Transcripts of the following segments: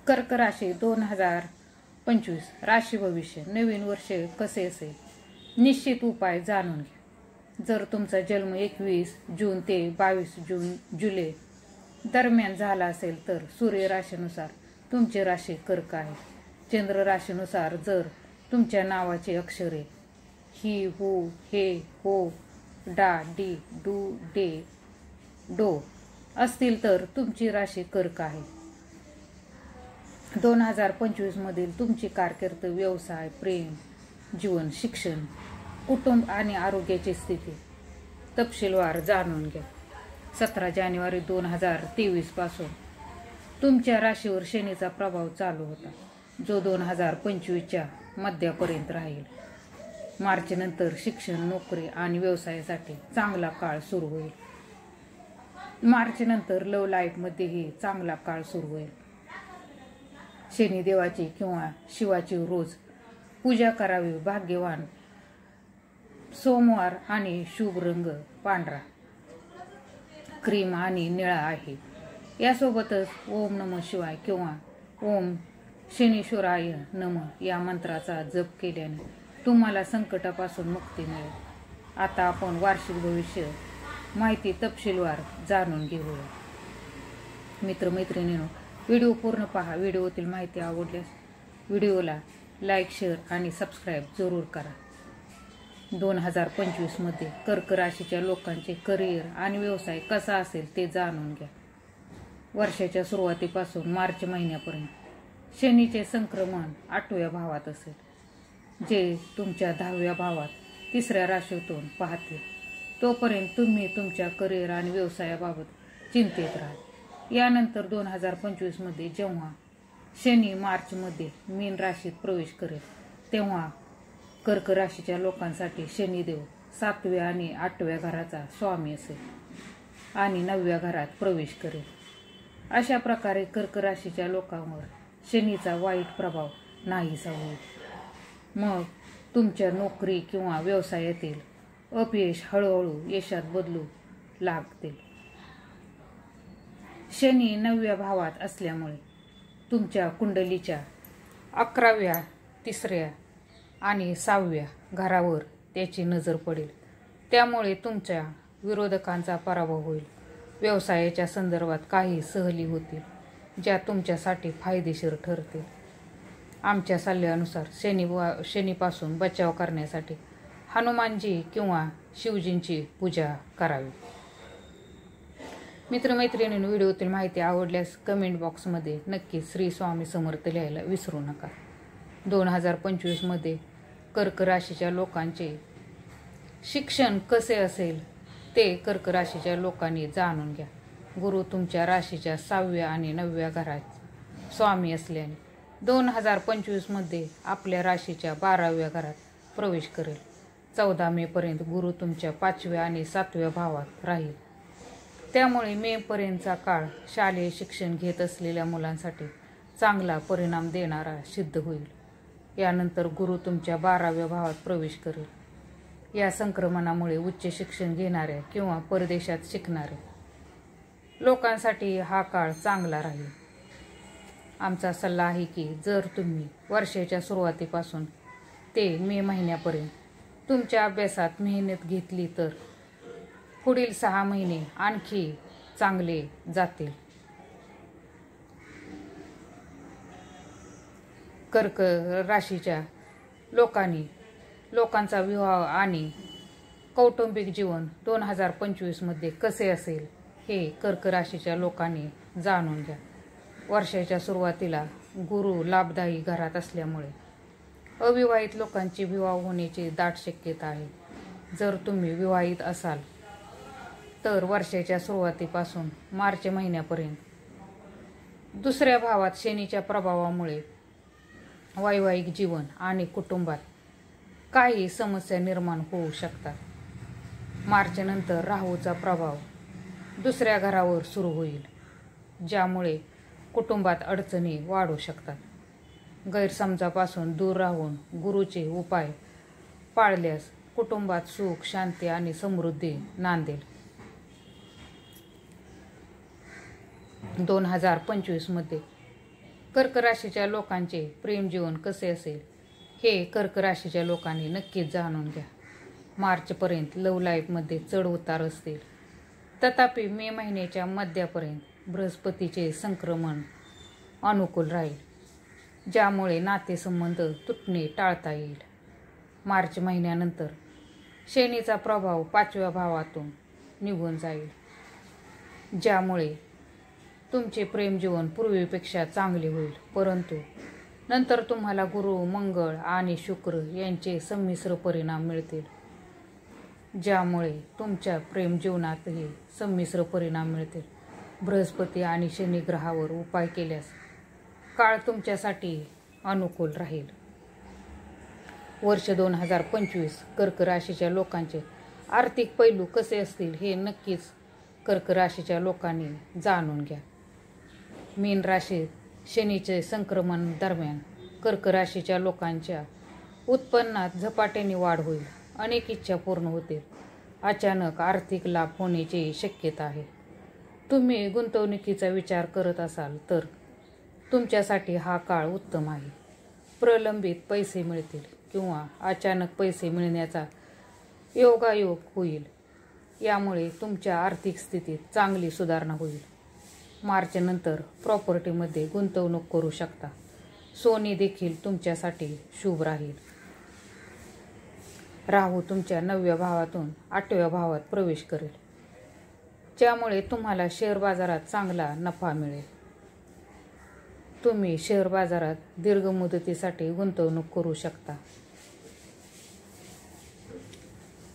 कर्क राशी 2025 राशी भविष्य नवीन वर्ष कसे असेल निश्चित उपाय जाणून घ्या। जर तुमचा जन्म 21 जून ते 22 जुलै दरम्यान झाला असेल तर सूर्य राशीनुसार तुमची राशी कर्क आहे। चंद्र राशीनुसार जर तुमच्या नावाची अक्षरे ही, हू, हे, हो, डा, डी, डू, डे, डो असतील तर तुमची राशी कर्क आहे। 2025 मधील तुमची कारकीर्द, व्यवसाय, प्रेम जीवन, शिक्षण, कुटुंब आणि आरोग्याची स्थिती तपशीलवार जाणून घ्या। 17 जानेवारी 2023 पासून तुमच्या राशीवर शनीचा प्रभाव चालू होता, जो 2025च्या मध्यापर्यंत राहील। मार्च नंतर शिक्षण, नोकरी आणि व्यवसायासाठी चांगला काळ सुरू होईल। मार्च नंतर लव्ह लाईफमध्येही चांगला काळ सुरू होईल। शनिदेवाची किंवा शिवाची रोज पूजा करावी। भाग्यवान सोमवार आणि शुभ रंग पांढरा, क्रीम आणि निळा आहे। यासोबतच ओम नमः शिवाय किंवा ओम शनीश्वराय नमः या मंत्राचा जप केल्याने तुम्हाला संकटापासून मुक्ती मिळेल। आता आपण वार्षिक भविष्य माहिती तपशीलवार जाणून घेऊया। मित्रमैत्रिणींनो, व्हिडिओ पूर्ण पहा। व्हिडिओतील माहिती आवडल्यास व्हिडिओला लाईक, शेअर आणि सबस्क्राईब जरूर करा। 2025 मध्ये कर्क राशीच्या लोकांचे करिअर आणि व्यवसाय कसा असेल ते जाणून घ्या। वर्षाच्या सुरुवातीपासून मार्च महिन्यापर्यंत शनीचे संक्रमण 8व्या भावात असेल, जे तुमच्या 10व्या भावात 3ऱ्या राशीतून पाहतील। तोपर्यंत तुम्ही तुमच्या करिअर आणि व्यवसायाबाबत चिंतित राहा। यानंतर 2025 मध्ये जेव्हा शनी मार्चमध्ये मीन राशीत प्रवेश करेल, तेव्हा कर्क राशीच्या लोकांसाठी शनिदेव 7व्या आणि 8व्या घराचा स्वामी असेल आणि 9व्या घरात प्रवेश करेल। अशा प्रकारे कर्क राशीच्या लोकांवर शनीचा वाईट प्रभाव नाहीसा होईल। मग तुमच्या नोकरी किंवा व्यवसायातील अपयश हळूहळू यशात बदलू लागतील। शनी 9व्या भावात असल्यामुळे तुमच्या कुंडलीच्या 11व्या, 3ऱ्या आणि 6व्या घरावर त्याची नजर पडेल। त्यामुळे तुमच्या विरोधकांचा पराभव होईल। व्यवसायाच्या संदर्भात काही सहली होतील, ज्या तुमच्यासाठी फायदेशीर ठरतील। आमच्या सल्ल्यानुसार शनीपासून बचाव करण्यासाठी हनुमानजी किंवा शिवजींची पूजा करावी। मित्रमैत्रिणींनो, व्हिडिओतील माहिती आवडल्यास कमेंट बॉक्समध्ये नक्की श्री स्वामी समर्थ लिहायला विसरू नका। 2025 मध्ये कर्क राशीच्या लोकांचे शिक्षण कसे असेल ते कर्क राशीच्या लोकांनी जाणून घ्या। गुरु तुमच्या राशीच्या 6व्या आणि 9व्या घरात स्वामी असल्याने 2025 मध्ये आपल्या राशीच्या 12व्या घरात प्रवेश करेल। 14 मे पर्यंत गुरु तुमच्या 5व्या आणि 7व्या भावात राहील। त्यामुळे मे पर्यंतचा काळ शालेय शिक्षण घेत असलेल्या मुलांसाठी चांगला परिणाम देणारा सिद्ध होईल। यानंतर गुरु तुमच्या 12व्या भावात प्रवेश करेल। या संक्रमणामुळे उच्च शिक्षण घेणाऱ्या किंवा परदेशात शिकणाऱ्या लोकांसाठी हा काळ चांगला राहील। आमचा सल्ला आहे की जर तुम्ही वर्षाच्या सुरुवातीपासून ते मे महिन्यापर्यंत तुमच्या अभ्यासात मेहनत घेतली तर पुढील 6 महिने आणखी चांगले जातील। कर्क राशीच्या लोकांचा विवाह आणि कौटुंबिक जीवन 2025 मध्ये कसे असेल हे कर्क राशीच्या लोकांनी जाणून घ्या। वर्षाच्या सुरुवातीला गुरु लाभदायी घरात असल्यामुळे अविवाहित लोकांची विवाह होण्याची दाट शक्यता आहे। जर तुम्ही विवाहित असाल तर वर्षाच्या सुरुवातीपासून मार्च महिन्यापर्यंत 2ऱ्या भावात शनीच्या प्रभावामुळे वैवाहिक जीवन आणि कुटुंबात काही समस्या निर्माण होऊ शकतात। मार्च नंतर राहूचा प्रभाव 2ऱ्या घरावर सुरू होईल, ज्यामुळे कुटुंबात अडचणी वाढू शकतात। गैरसमजापासून दूर राहून गुरुचे उपाय पाळल्यास कुटुंबात सुख, शांती आणि समृद्धी नांदेल। 2025 मध्ये कर्क राशीच्या लोकांचे प्रेम जीवन कसे असेल हे कर्क राशीच्या लोकांनी नक्कीच जाणून घ्या. मार्चपर्यंत लव्ह लाईफमध्ये चढ उतार असतील. तथापि मे महिन्याच्या मध्यापर्यंत बृहस्पतीचे संक्रमण अनुकूल राहील, ज्यामुळे नातेसंबंध तुटणे टाळता येईल. मार्च महिन्यानंतर शनीचा प्रभाव 5व्या भावातून निघून जाईल, ज्यामुळे तुमचे प्रेमजीवन पूर्वीपेक्षा चांगले होईल. परंतु नंतर तुम्हाला गुरु, मंगळ आणि शुक्र यांचे संमिश्र परिणाम मिळतील, ज्यामुळे तुमच्या प्रेमजीवनातही संमिश्र परिणाम मिळतील. बृहस्पती आणि शनी ग्रहावर उपाय केल्यास काळ तुमच्यासाठी अनुकूल राहील. वर्ष 2025 कर्क राशीच्या लोकांचे आर्थिक पैलू कसे असतील हे नक्कीच कर्क राशीच्या लोकांनी जाणून घ्या. मीन राशीत शनीचे संक्रमण दरम्यान कर्क राशीच्या लोकांच्या उत्पन्नात झपाट्याने वाढ होईल. अनेक इच्छा पूर्ण होतील. अचानक आर्थिक लाभ होण्याची शक्यता आहे. तुम्ही गुंतवणुकीचा विचार करत असाल तर तुमच्यासाठी हा काळ उत्तम आहे. प्रलंबित पैसे मिळतील किंवा अचानक पैसे मिळण्याचा योगायोग होईल. यामुळे तुमच्या आर्थिक स्थितीत चांगली सुधारणा होईल. मार्चनंतर प्रॉपर्टीमध्ये गुंतवणूक करू शकता. सोने देखील तुमच्यासाठी शुभ राहील. राहू तुमच्या 9व्या भावातून 8व्या भावात प्रवेश करेल, ज्यामुळे तुम्हाला शेअर बाजारात चांगला नफा मिळेल. तुम्ही शेअर बाजारात दीर्घ मुदतीसाठी गुंतवणूक करू शकता.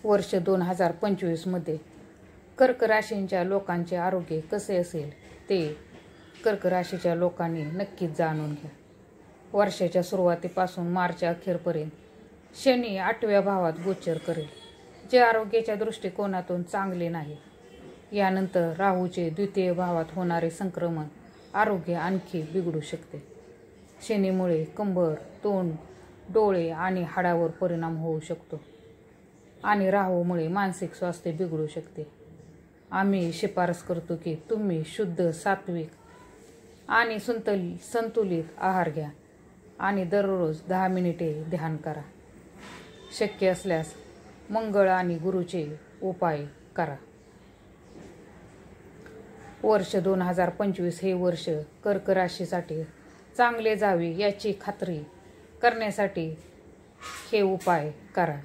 वर्ष 2025 मध्ये कर्क राशीच्या लोकांचे आरोग्य कसे असेल ते कर्क राशीच्या लोकांनी नक्कीच जाणून घ्या. वर्षाच्या सुरुवातीपासून मार्च अखेरपर्यंत शनी 8व्या भावात गोचर करेल, जे आरोग्याच्या दृष्टिकोनातून चांगले नाही. यानंतर राहूचे 2य भावात होणारे संक्रमण आरोग्य आणखी बिघडू शकते. शनीमुळे कंबर, तोंड, डोळे आणि हाडावर परिणाम होऊ शकतो आणि राहूमुळे मानसिक स्वास्थ्य बिघडू शकते. आम्ही शिफारस करतो की तुम्ही शुद्ध, सात्विक आणि संतुलित आहार घ्या आणि दररोज 10 मिनिटे ध्यान करा. शक्य असल्यास मंगळ आणि गुरुचे उपाय करा. वर्ष 2025 हे वर्ष कर्क राशीसाठी चांगले जावे याची खात्री करण्यासाठी हे उपाय करा.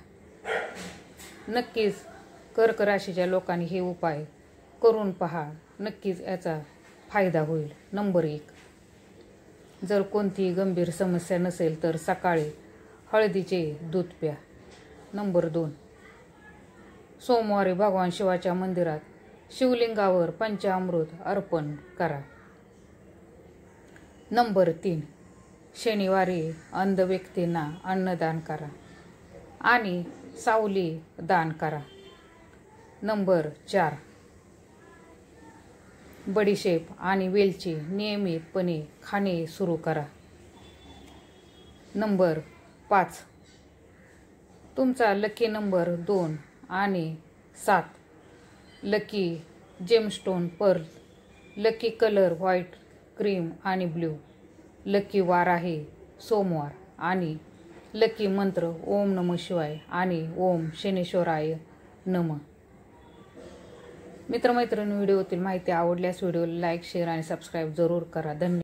नक्कीच कर्क राशीच्या लोकांनी हे उपाय करून पहा. नक्कीच याचा फायदा होईल. नंबर 1, जर कोणतीही गंभीर समस्या नसेल तर सकाळी हळदीचे दूध प्या. नंबर 2, सोमवारी भगवान शिवाच्या मंदिरात शिवलिंगावर पंचामृत अर्पण करा. नंबर 3, शनिवारी अंध व्यक्तींना अन्नदान करा आणि सावली दान करा. नंबर 4, बडीशेप आणि वेलची नियमितपणे खाणे सुरू करा. नंबर 5, तुमचा लकी नंबर 2 आणि 7, lucky gemstone pearl, lucky colour white, cream आणि ब्ल्यू, लकी वार आहे सोमवार आणि लकी मंत्र ओम नमः शिवाय आणि ओम शनेश्वराय नमः. मित्रमैत्रिणी, व्हिडिओतील माहिती आवडल्यास व्हिडिओला लाईक, शेअर आणि सबस्क्राईब जरूर करा. धन्यवाद.